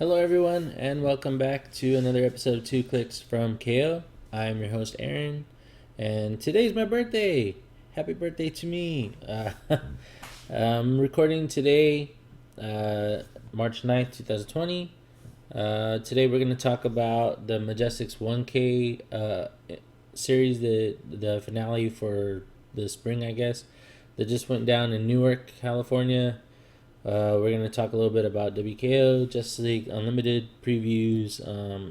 Hello, everyone, and welcome back to another episode of Two Clicks from KO. I'm your host, Aaron, and today's my birthday. Happy birthday to me. I'm recording today, March 9th, 2020. Today we're going to talk about the Majestics 1K series, the finale for the spring, I guess, that just went down in Newark, California. We're going to talk a little bit about WKO, Justice League Unlimited previews.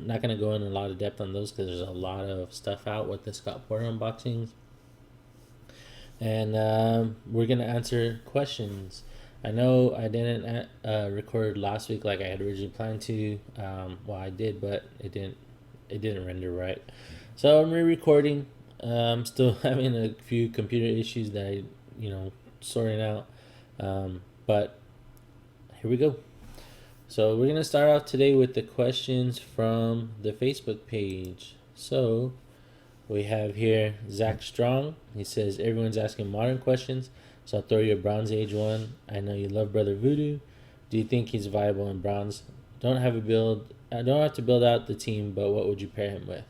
Not going to go in a lot of depth on those because there's a lot of stuff out with the Scott Porter unboxings. And we're going to answer questions. I know I didn't record last week like I had originally planned to. Well, I did, but it didn't render right. So I'm re-recording. I'm still having a few computer issues that sorting out. But here we go. So we're going to start off today with the questions from the Facebook page. So we have here Zach Strong. He says, everyone's asking modern questions, so I'll throw you a Bronze Age one. I know you love Brother Voodoo. Do you think he's viable in bronze? I don't have to build out the team, but what would you pair him with?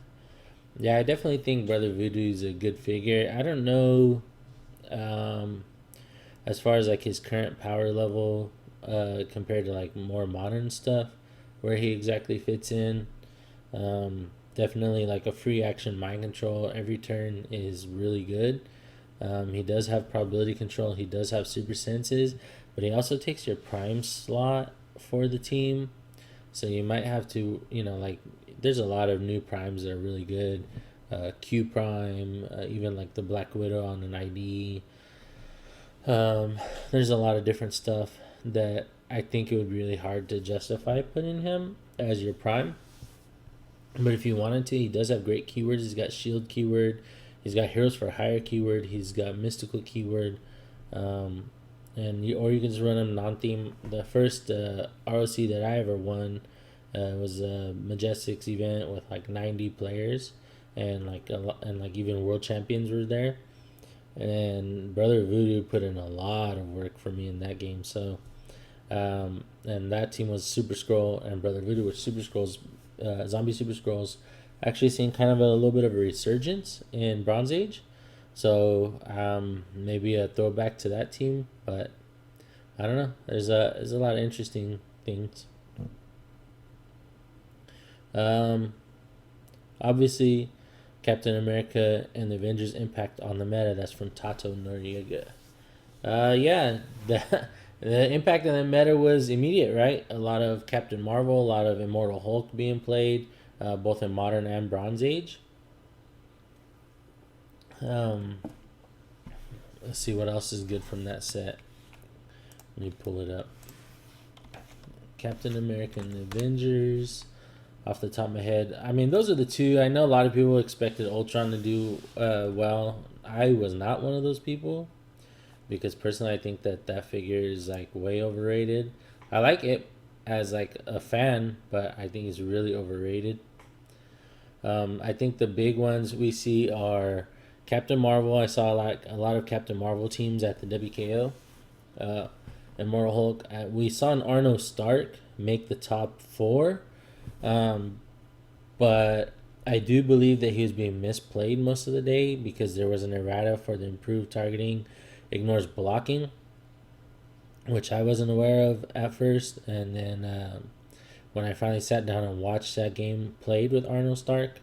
Yeah, I definitely think Brother Voodoo is a good figure. I don't know as far as like his current power level compared to like more modern stuff, where he exactly fits in. Definitely like a free action mind control every turn is really good. He does have probability control. He does have super senses, but he also takes your prime slot for the team. So you might have to, there's a lot of new primes that are really good. Q prime, even like the Black Widow on an ID. There's a lot of different stuff that I think it would be really hard to justify putting him as your prime. But if you wanted to, he does have great keywords. He's got shield keyword. He's got heroes for hire keyword. He's got mystical keyword. Or you can just run him non-theme. The first ROC that I ever won was a Majestics event with like 90 players, and even world champions were there. And Brother Voodoo put in a lot of work for me in that game. So, and that team was Super Scroll, and Brother Voodoo was Super Scrolls, Zombie Super Scrolls. Actually, seeing kind of a little bit of a resurgence in Bronze Age. So, maybe a throwback to that team, but I don't know. There's a lot of interesting things. Obviously, Captain America and the Avengers impact on the meta. That's from Tato Noriega. The impact on the meta was immediate, right? A lot of Captain Marvel, a lot of Immortal Hulk being played, both in Modern and Bronze Age. Let's see what else is good from that set. Let me pull it up. Captain America and the Avengers. Off the top of my head, I mean, those are the two. I know a lot of people expected Ultron to do well. I was not one of those people, because personally I think that figure is like way overrated. I like it as like a fan, but I think it's really overrated. I think the big ones we see are Captain Marvel. I saw like a lot of Captain Marvel teams at the WKO. Immortal Hulk. We saw an Arno Stark make the top 4. But I do believe that he was being misplayed most of the day because there was an errata for the improved targeting ignores blocking, which I wasn't aware of at first. And then when I finally sat down and watched that game played with Arnold Stark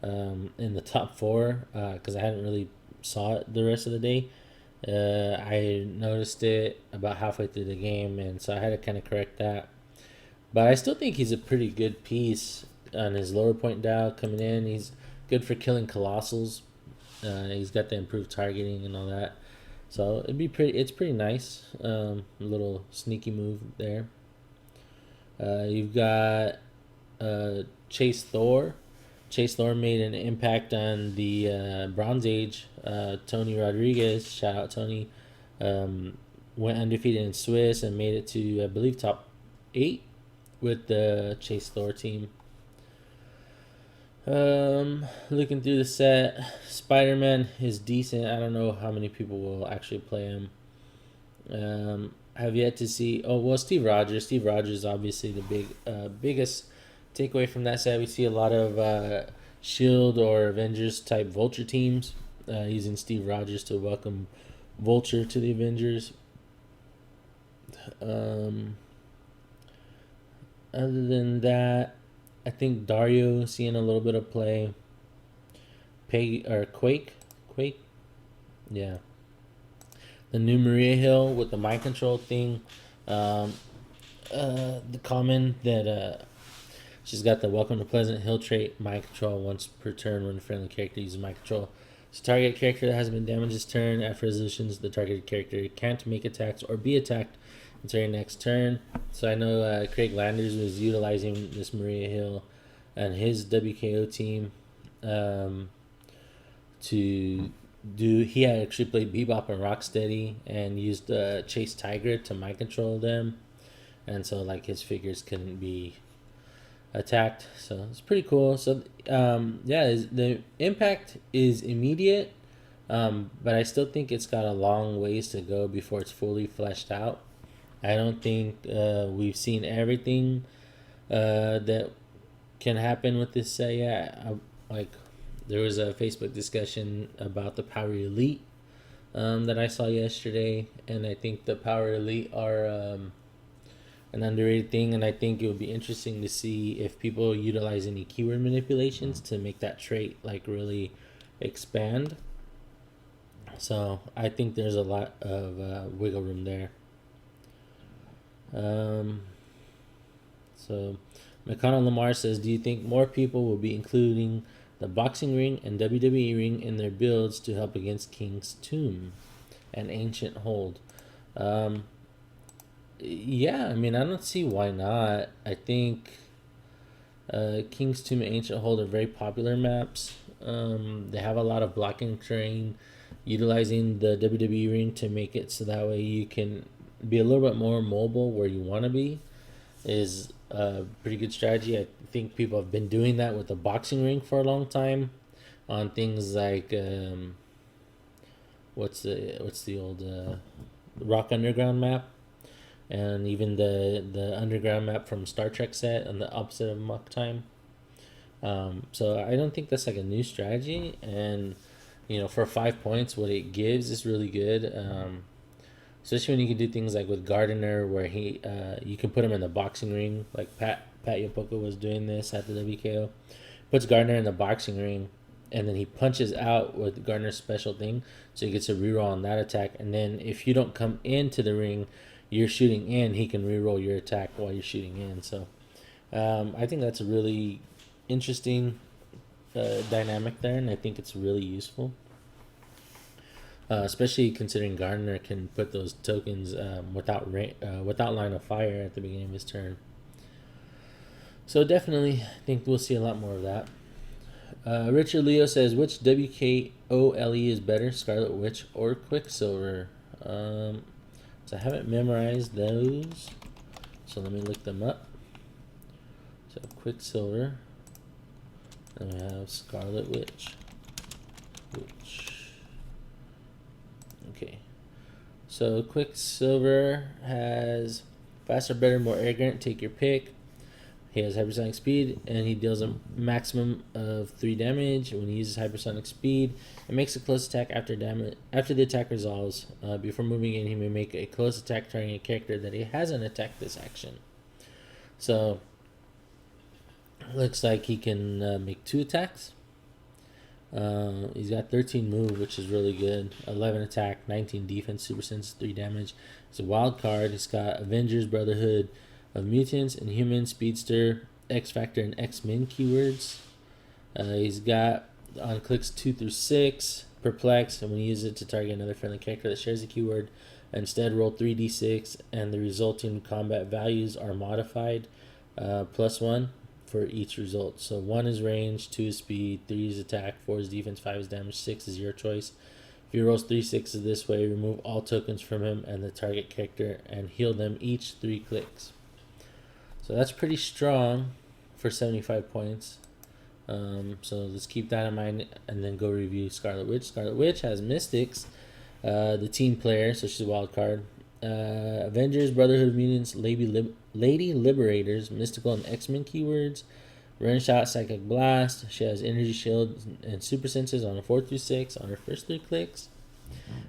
in the top 4, because I hadn't really saw it the rest of the day, I noticed it about halfway through the game, and so I had to kind of correct that. But I still think he's a pretty good piece on his lower point dial coming in. He's good for killing Colossals. He's got the improved targeting and all that. So it's pretty nice. Little sneaky move there. You've got Chase Thor. Chase Thor made an impact on the Bronze Age. Tony Rodriguez, shout out Tony, went undefeated in Swiss and made it to, I believe, top 8 with the Chase Thor team. Looking through the set, Spider-Man is decent. I don't know how many people will actually play him. have yet to see. Oh well, Steve Rogers. Steve Rogers, obviously the biggest takeaway from that set. We see a lot of Shield or Avengers type Vulture teams using Steve Rogers to welcome Vulture to the Avengers. Other than that, I think Dario seeing a little bit of play. Quake, yeah. The new Maria Hill with the mind control thing. The common that she's got the Welcome to Pleasant Hill trait, mind control once per turn when a friendly character uses mind control. So target character that has been damaged this turn. After resolutions, the targeted character can't make attacks or be attacked until your next turn. So I know Craig Landers was utilizing this Maria Hill and his WKO team to do. He had actually played Bebop and Rocksteady and used Chase Tiger to mind control them, and so like his figures couldn't be attacked. So it's pretty cool. So the impact is immediate, but I still think it's got a long ways to go before it's fully fleshed out. I don't think we've seen everything that can happen with this set yet. There was a Facebook discussion about the Power Elite that I saw yesterday, and I think the Power Elite are an underrated thing, and I think it would be interesting to see if people utilize any keyword manipulations to make that trait like really expand. So I think there's a lot of wiggle room there. So McConnell Lamar says, do you think more people will be including the boxing ring and WWE ring in their builds to help against King's Tomb and Ancient Hold? Yeah, I mean, I don't see why not. I think King's Tomb and Ancient Hold are very popular maps. They have a lot of blocking terrain. Utilizing the WWE ring to make it so that way you can be a little bit more mobile where you want to be is a pretty good strategy. I think people have been doing that with the boxing ring for a long time on things like what's the old Rock Underground map, and even the Underground map from Star Trek set on the opposite of Muck Time. So I don't think that's like a new strategy, and for 5 points, what it gives is really good. Especially when you can do things like with Gardner, where you can put him in the boxing ring, like Pat Yopoka was doing this at the WKO. Puts Gardner in the boxing ring, and then he punches out with Gardner's special thing, so he gets a reroll on that attack. And then if you don't come into the ring, you're shooting in, he can reroll your attack while you're shooting in. So I think that's a really interesting dynamic there, and I think it's really useful. Especially considering Gardner can put those tokens without line of fire at the beginning of his turn. So definitely, I think we'll see a lot more of that. Richard Leo says, which WKOLE is better, Scarlet Witch or Quicksilver? So I haven't memorized those, so let me look them up. So Quicksilver, and we have Scarlet Witch. Okay, so Quicksilver has faster, better, more arrogant. Take your pick. He has hypersonic speed, and he deals a maximum of 3 damage when he uses hypersonic speed. It makes a close attack after the attack resolves. Before moving in, he may make a close attack targeting a character that he hasn't attacked this action. So looks like he can make 2 attacks. He's got 13 move, which is really good. 11 attack, 19 defense, super sense, 3 damage. It's a wild card. He's got Avengers, Brotherhood of Mutants, Inhuman, Speedster, X Factor, and X-Men keywords. He's got on clicks 2 through 6, Perplex, and when you use it to target another friendly character that shares a keyword, instead roll 3d6, and the resulting combat values are modified +1 for each result. So 1 is range, 2 is speed, 3 is attack, 4 is defense, 5 is damage, 6 is your choice. If he rolls 3 6s this way, remove all tokens from him and the target character and heal them each 3 clicks. So that's pretty strong for 75 points. So let's keep that in mind and then go review Scarlet Witch. Scarlet Witch has Mystics, the team player, so she's a wild card. Avengers, Brotherhood of Mutants, Lady Liberators, Mystical and X-Men keywords. Run Shot, Psychic Blast. She has Energy Shield and Super Senses on her 4 through 6 on her first 3 clicks.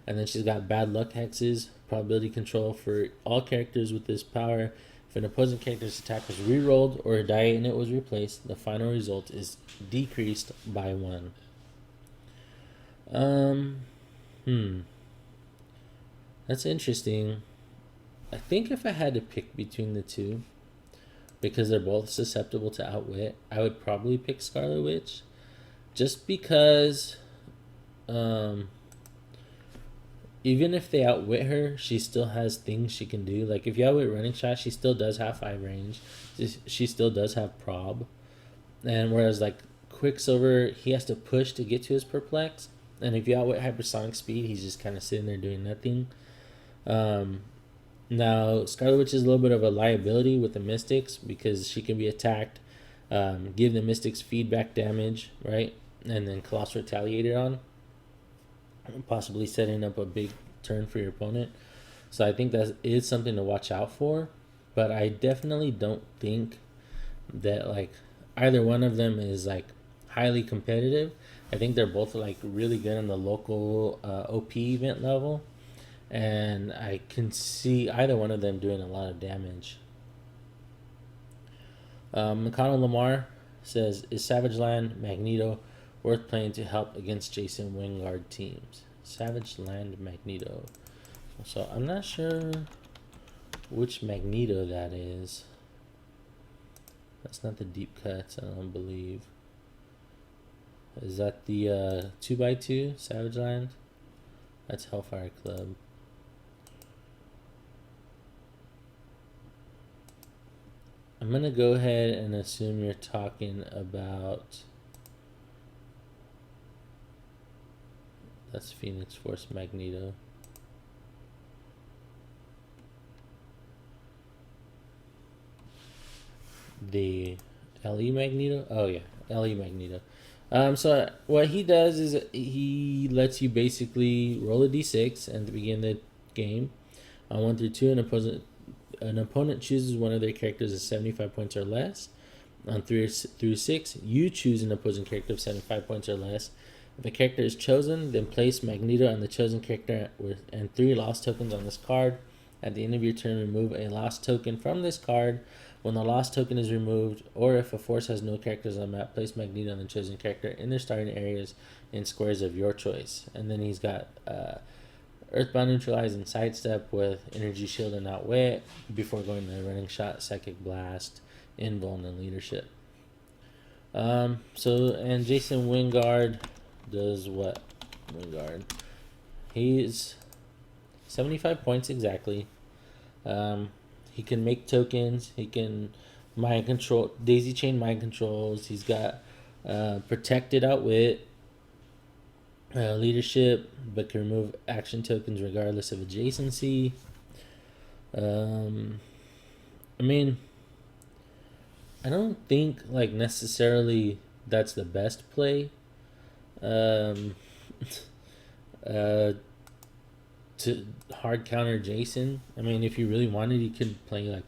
And then she's got Bad Luck Hexes, probability control for all characters with this power. If an opposing character's attack was re-rolled or a die in it was replaced, the final result is decreased by 1. That's interesting. I think if I had to pick between the two, because they're both susceptible to outwit, I would probably pick Scarlet Witch. Just because even if they outwit her, she still has things she can do. Like if you outwit Running Shot, she still does have 5 range. She still does have prob. And whereas like Quicksilver, he has to push to get to his perplex. And if you outwit Hypersonic Speed, he's just kind of sitting there doing nothing. Now, Scarlet Witch is a little bit of a liability with the Mystics because she can be attacked, give the Mystics feedback damage, right? And then Colossal Retaliated on, possibly setting up a big turn for your opponent. So I think that is something to watch out for. But I definitely don't think that like either one of them is like highly competitive. I think they're both like really good on the local OP event level. And I can see either one of them doing a lot of damage. McConnell Lamar says, is Savage Land Magneto worth playing to help against Jasonwyngarde teams? Savage Land Magneto. So I'm not sure which Magneto that is. That's not the deep cuts, I don't believe. Is that the 2x2 Savage Land? That's Hellfire Club. I'm going to go ahead and assume you're talking about... That's Phoenix Force Magneto. The LE Magneto? Oh yeah, LE Magneto. So what he does is he lets you basically roll a d6 and to begin the game. On 1 through 2, an opponent chooses one of their characters at 75 points or less. On 3 through 6, you choose an opposing character of 75 points or less. If a character is chosen, then place Magneto and the chosen character and 3 lost tokens on this card. At the end of your turn, remove a lost token from this card. When the lost token is removed, or if a force has no characters on the map, place Magneto and the chosen character in their starting areas in squares of your choice. And then he's got Earthbound, Neutralize, and Sidestep with Energy Shield and Outwit before going to Running Shot, Psychic Blast, Invuln, and Leadership. And Jasonwyngarde does what? Wyngarde. He's 75 points exactly. He can make tokens. He can mind control, daisy chain mind controls. He's got protected outwit, leadership, but can remove action tokens regardless of adjacency. I mean, I don't think like necessarily that's the best play. To hard counter Jason. I mean, if you really wanted, you could play like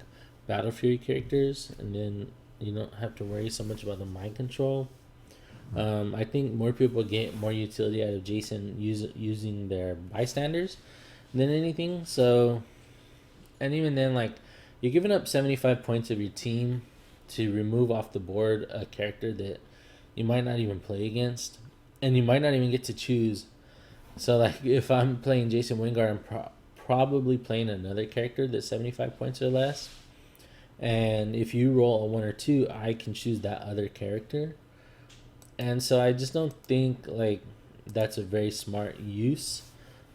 Battle Fury characters, and then you don't have to worry so much about the mind control. I think more people get more utility out of Jason using their bystanders than anything. So, and even then, like you're giving up 75 points of your team to remove off the board a character that you might not even play against, and you might not even get to choose. So, like, if I'm playing Jasonwyngarde, I'm probably playing another character that's 75 points or less. And if you roll a 1 or 2, I can choose that other character. And so I just don't think, like, that's a very smart use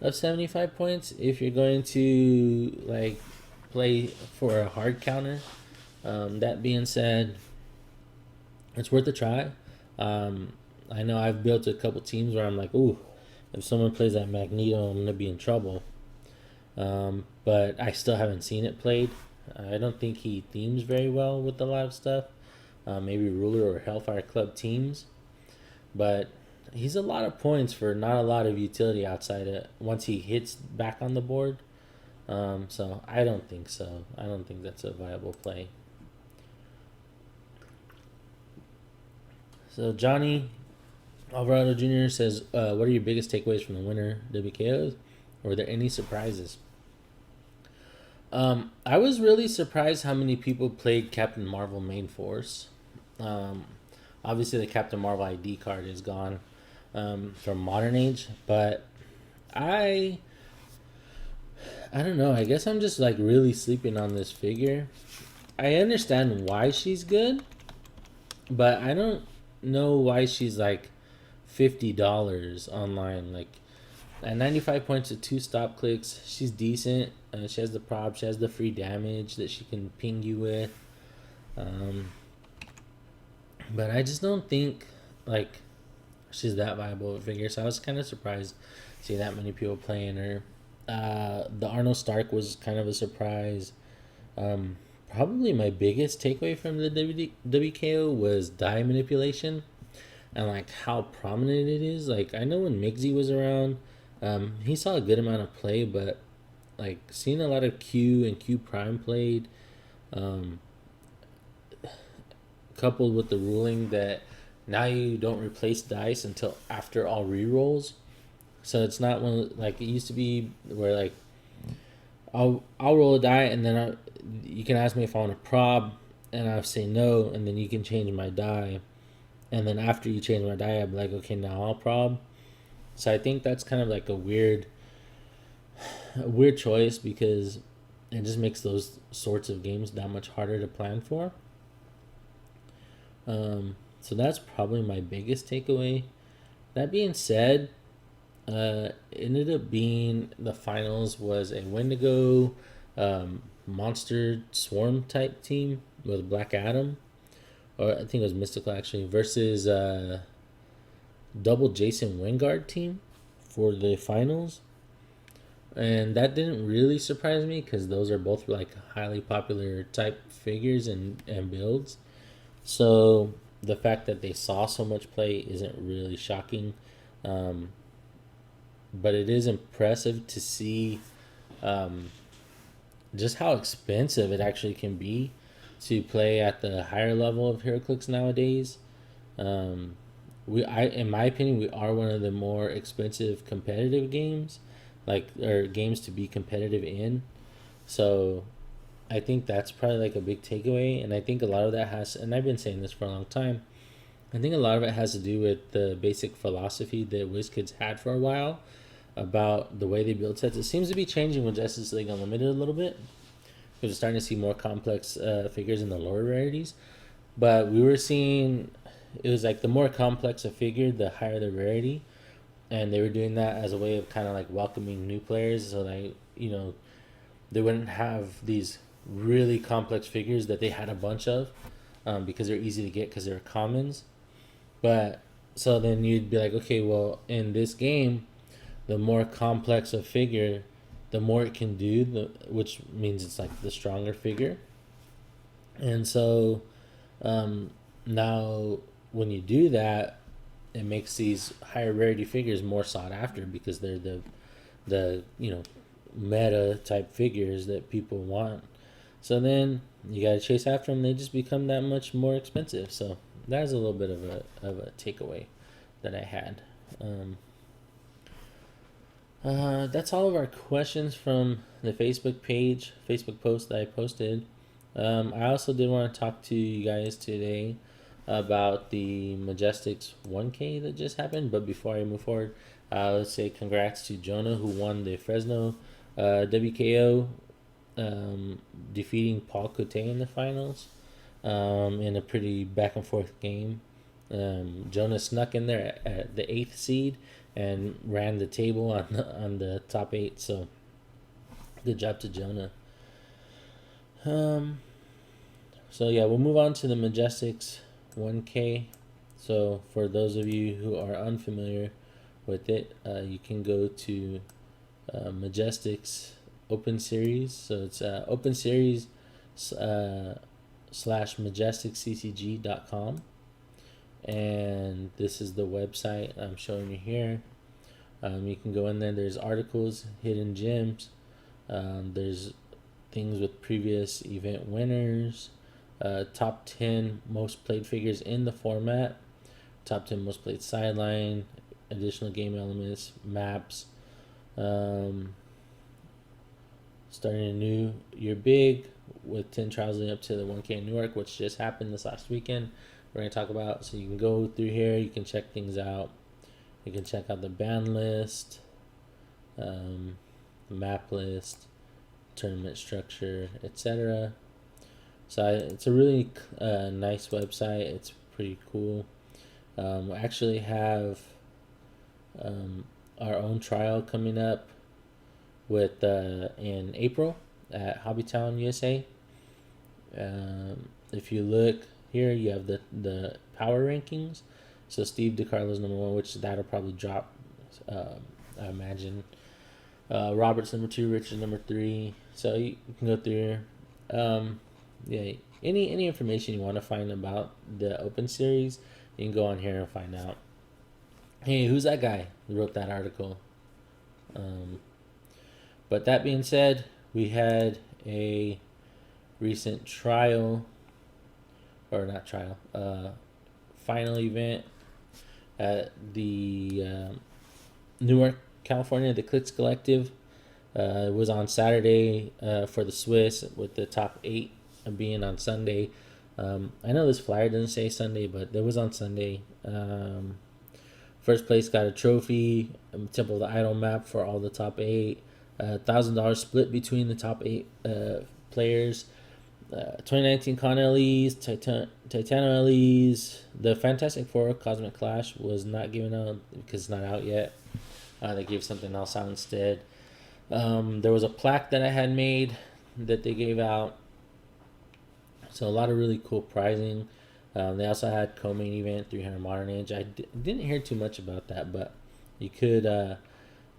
of 75 points. If you're going to, like, play for a hard counter. That being said, it's worth a try. I know I've built a couple teams where I'm like, ooh, if someone plays that Magneto, I'm going to be in trouble. But I still haven't seen it played. I don't think he themes very well with a lot of stuff. Maybe Ruler or Hellfire Club teams. But he's a lot of points for not a lot of utility outside it once he hits back on the board. So I don't think so. I don't think that's a viable play. So Johnny Alvarado Jr. says, "What are your biggest takeaways from the winter WKOs? Were there any surprises?" I was really surprised how many people played Captain Marvel main force. Um, Obviously, the Captain Marvel ID card is gone from Modern Age, but I I don't know. I guess I'm just like really sleeping on this figure. I understand why she's good, but I don't know why she's like $50 online. Like at 95 points with 2 stop clicks, she's decent. She has the prop, she has the free damage that she can ping you with. Um, but I just don't think like she's that viable of a figure. So I was kind of surprised to see that many people playing her. The Arnold Stark was kind of a surprise. Um, Probably my biggest takeaway from the WKO was die manipulation and like how prominent it is. Like I know when Migsy was around, he saw a good amount of play, but like seeing a lot of Q and Q Prime played, um, coupled with the ruling that now you don't replace dice until after all rerolls. So it's not one like it used to be where like I'll roll a die and then you can ask me if I want to prob and I'll say no and then you can change my die and then after you change my die I'll be like okay now I'll prob. So I think that's kind of like a weird choice because it just makes those sorts of games that much harder to plan for. So that's probably my biggest takeaway. That being said, ended up being the finals was a Wendigo monster swarm type team with Black Adam, or I think it was Mystical actually, versus double Jasonwyngarde team for the finals. And that didn't really surprise me because those are both like highly popular type figures and builds. So the fact that they saw so much play isn't really shocking. Um, but it is impressive to see um, just how expensive it actually can be to play at the higher level of HeroClix nowadays. In my opinion, we are one of the more expensive competitive games, like or games to be competitive in. So I think that's probably like a big takeaway, and I think a lot of that has, and I've been saying this for a long time. I think a lot of it has to do with the basic philosophy that WizKids had for a while about the way they build sets. It seems to be changing with Justice League Unlimited a little bit because we're starting to see more complex figures in the lower rarities. But we were seeing it was like the more complex a figure, the higher the rarity, and they were doing that as a way of kind of like welcoming new players, so they they wouldn't have these really complex figures that they had a bunch of because they're easy to get because they're commons. But so then you'd be like, okay, well, in this game, the more complex a figure, the more it can do, which means it's like the stronger figure. And so now when you do that, it makes these higher rarity figures more sought after because they're the meta type figures that people want. So then you gotta chase after them. They just become that much more expensive. So that's a little bit of a takeaway that I had. That's all of our questions from the Facebook post that I posted. I also did want to talk to you guys today about the Majestics 1K that just happened. But before I move forward, let's say congrats to Jonah who won the Fresno WKO, defeating Paul Cote in the finals in a pretty back and forth game. Jonah snuck in there at the 8th seed and ran the table on the top 8. So good job to Jonah. So yeah, we'll move on to the Majestics 1K. So for those of you who are unfamiliar with it, you can go to Majestics Open Series. So it's Open Series /MajesticCCG.com. And this is the website I'm showing you here. You can go in there. There's articles, hidden gems, There's things with previous event winners, top 10 most played figures in the format, top 10 most played sideline, additional game elements, maps. Starting a new year big with 10 trials leading up to the 1K in Newark, which just happened this last weekend. We're going to talk about, so you can go through here, you can check things out. You can check out the band list, the map list, tournament structure, etc. So it's a really nice website. It's pretty cool. We actually have our own trial coming up with in April at Hobbytown, USA. If you look here, you have the power rankings. So Steve DiCarlo's number 1, which that'll probably drop, I imagine. Robert's number 2, Richard's number 3. So you can go through here. Yeah, any information you want to find about the Open Series, you can go on here and find out. Hey, who's that guy who wrote that article? But that being said, we had a recent trial, or not trial, final event at the Newark, California, the Klitz Collective. It was on Saturday for the Swiss, with the top 8 being on Sunday. I know this flyer doesn't say Sunday, but it was on Sunday. First place got a trophy, Temple of the Idol map for all the top 8. $1,000 split between the top 8 players. 2019 Con LEs, Titano LEs. The Fantastic Four Cosmic Clash was not given out because it's not out yet. They gave something else out instead. There was a plaque that I had made that they gave out. So a lot of really cool prizing. They also had co-main event 300 Modern Age. I didn't hear too much about that, but you could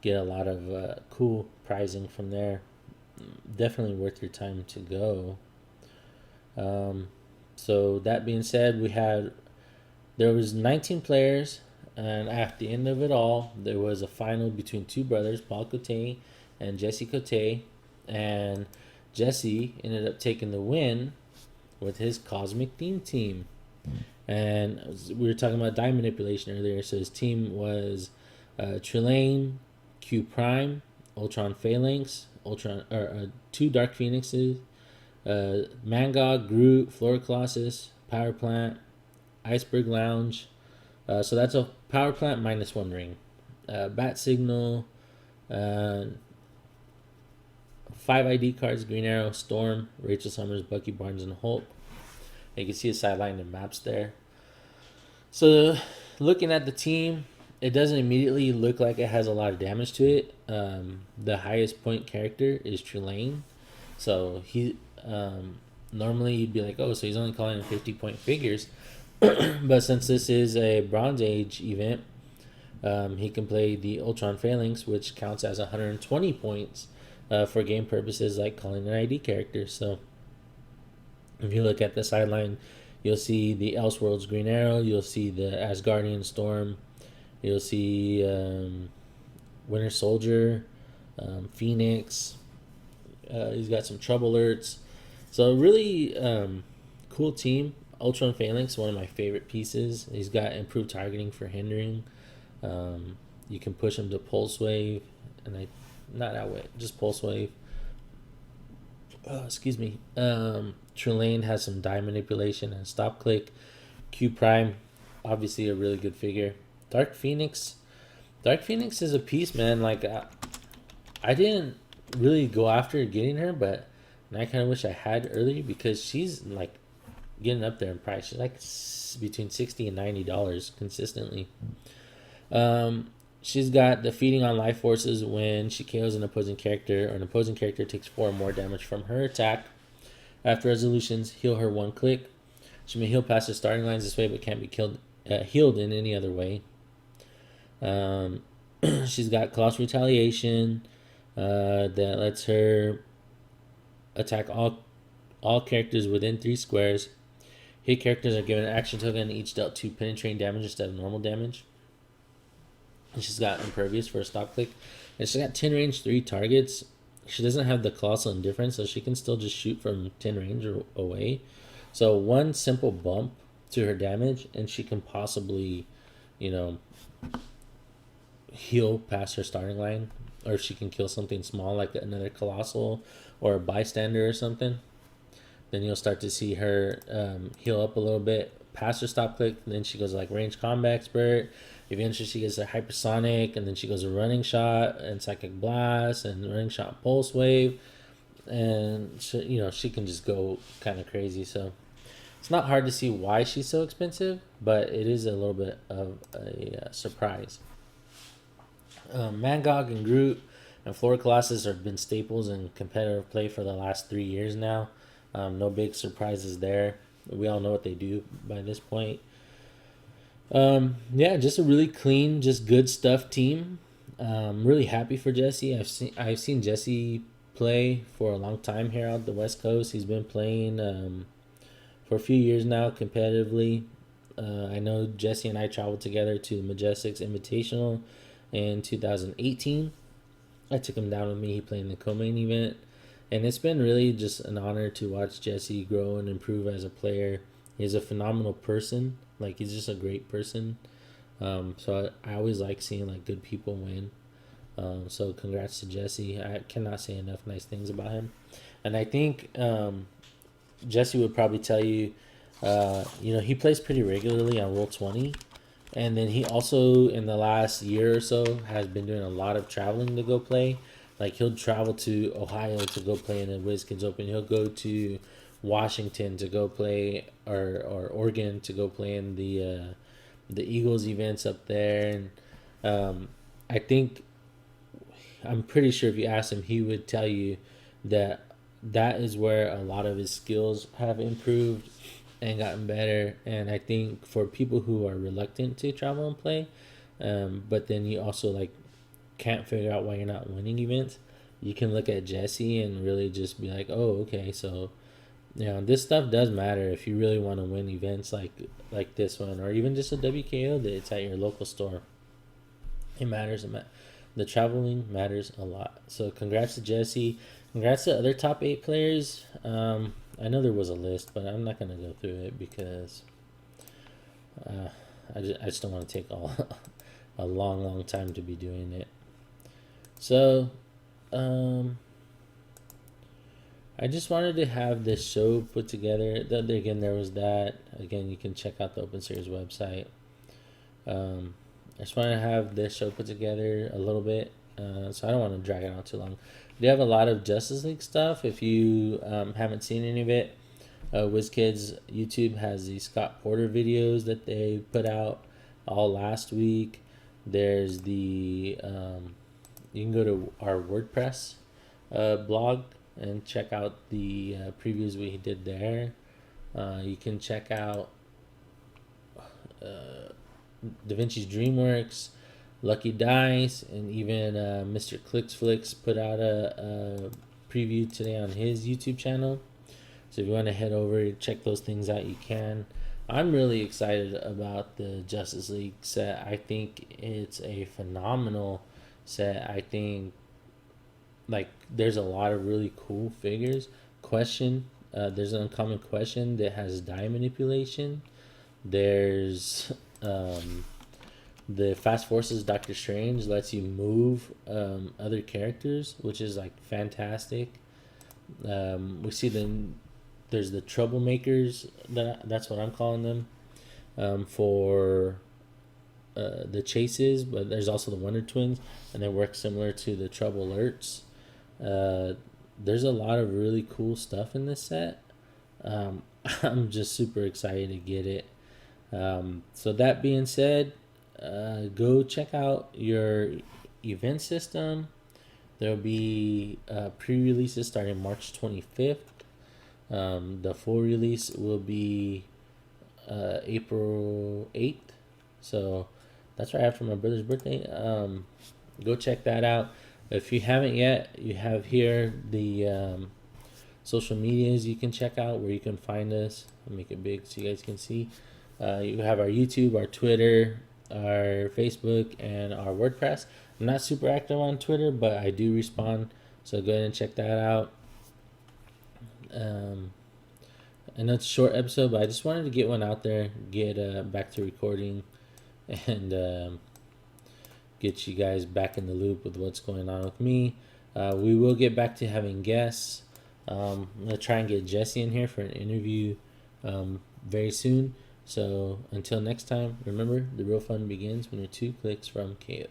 get a lot of cool prizing from there. Definitely worth your time to go. So that being said, there was 19 players, and at the end of it all, there was a final between 2 brothers, Paul Cote and Jesse Cote, and Jesse ended up taking the win with his Cosmic Theme team. And we were talking about die manipulation earlier, so his team was Trelane, Q Prime, Ultron Phalanx, 2 Dark Phoenixes, Mangog, Groot, Flora Colossus, Power Plant, Iceberg Lounge. So that's a Power Plant minus 1 ring. Bat Signal, 5 ID cards, Green Arrow, Storm, Rachel Summers, Bucky Barnes, and Hulk. You can see a sideline and maps there. So looking at the team, it doesn't immediately look like it has a lot of damage to it. The highest point character is Trelane. So he normally you'd be like, oh, so he's only calling in 50-point figures. But since this is a Bronze Age event, he can play the Ultron Phalanx, which counts as 120 points for game purposes, like calling an ID character. So if you look at the sideline, you'll see the Elseworlds Green Arrow, you'll see the Asgardian Storm, you'll see Winter Soldier, Phoenix. He's got some Trouble Alerts. So really cool team. Ultron Phalanx, one of my favorite pieces. He's got improved targeting for hindering. You can push him to Pulse Wave, and not Outwit, just Pulse Wave. Excuse me. Trelane has some die manipulation and stop click. Q Prime, obviously a really good figure. Dark Phoenix is a piece, man. Like I didn't really go after getting her, but I kind of wish I had earlier, because she's like getting up there in price. She's like between $60 and $90 consistently. She's got defeating on life forces when she KOs an opposing character, or an opposing character takes 4 or more damage from her attack. After resolutions, heal her 1 click. She may heal past the starting lines this way, but can't be healed in any other way. She's got Colossal Retaliation that lets her attack all characters within 3 squares. Hit characters are given an action token, each dealt 2 penetrating damage instead of normal damage. And she's got Impervious for a stop click. And she's got 10 range, 3 targets. she doesn't have the colossal indifference, so she can still just shoot from 10 range or away. So one simple bump to her damage, and she can possibly, you know, heal past her starting line, or she can kill something small like another colossal or a bystander or something. Then you'll start to see her heal up a little bit past her stop click. And then she goes like range combat expert. Eventually she gets a hypersonic, and then she goes a running shot and psychic blast and running shot pulse wave, and she can just go kind of crazy. So it's not hard to see why she's so expensive, but it is a little bit of a surprise. Mangog and Groot and Floor Colossus have been staples in competitive play for the last 3 years now. No big surprises there. We all know what they do by this point. Yeah, just a really clean, just good stuff team. Really happy for Jesse. I've seen Jesse play for a long time here out the West Coast. He's been playing for a few years now competitively. I know Jesse and I traveled together to the Majestics Invitational in 2018. I took him down with me. He played in the co-main event. And it's been really just an honor to watch Jesse grow and improve as a player. He's a phenomenal person. Like, he's just a great person. So I always like seeing like good people win. So congrats to Jesse. I cannot say enough nice things about him. And I think Jesse would probably tell you, he plays pretty regularly on Roll20. And then he also, in the last year or so, has been doing a lot of traveling to go play. Like, he'll travel to Ohio to go play in the WizKids Open. He'll go to Washington to go play, or Oregon to go play in the Eagles events up there. And I'm pretty sure if you ask him, he would tell you that is where a lot of his skills have improved and gotten better. And I think for people who are reluctant to travel and play, but then you also like can't figure out why you're not winning events, you can look at Jesse and really just be like, oh, okay, so this stuff does matter if you really want to win events like this one, or even just a WKO that's at your local store. It matters. The traveling matters a lot. So congrats to Jesse. Congrats to other top 8 players. I know there was a list, but I'm not gonna go through it because I just don't want to take a long time to be doing it. So, I just wanted to have this show put together. Again, there was that. Again, you can check out the Open Series website. I just wanted to have this show put together a little bit, so I don't want to drag it out too long. We have a lot of Justice League stuff. If you haven't seen any of it, WizKids YouTube has the Scott Porter videos that they put out all last week. There's the you can go to our WordPress blog and check out the previews we did there. You can check out Da Vinci's DreamWorks, Lucky Dice, and even Mr. Clicksflix put out a preview today on his YouTube channel. So if you want to head over and check those things out, you can. I'm really excited about the Justice League set. I think it's a phenomenal set. I think there's a lot of really cool figures. There's an uncommon question that has die manipulation. There's the Fast Forces Doctor Strange lets you move other characters, which is like fantastic. We see there's the Troublemakers, that's what I'm calling them, for the chases, but there's also the Wonder Twins, and they work similar to the Trouble Alerts. There's a lot of really cool stuff in this set. I'm just super excited to get it. So that being said, go check out your event system. There'll be pre-releases starting March 25th. The full release will be April 8th. So that's right after my brother's birthday. Go check that out. If you haven't yet, you have here the social medias you can check out where you can find us. I'll make it big so you guys can see. You have our YouTube, our Twitter, our Facebook, and our WordPress. I'm not super active on Twitter, but I do respond So go ahead and check that out. I know it's a short episode, but I just wanted to get one out there, get back to recording, and get you guys back in the loop with what's going on with me. We will get back to having guests. I'm going to try and get Jesse in here for an interview very soon. So until next time, remember, the real fun begins when you're 2 clicks from KO.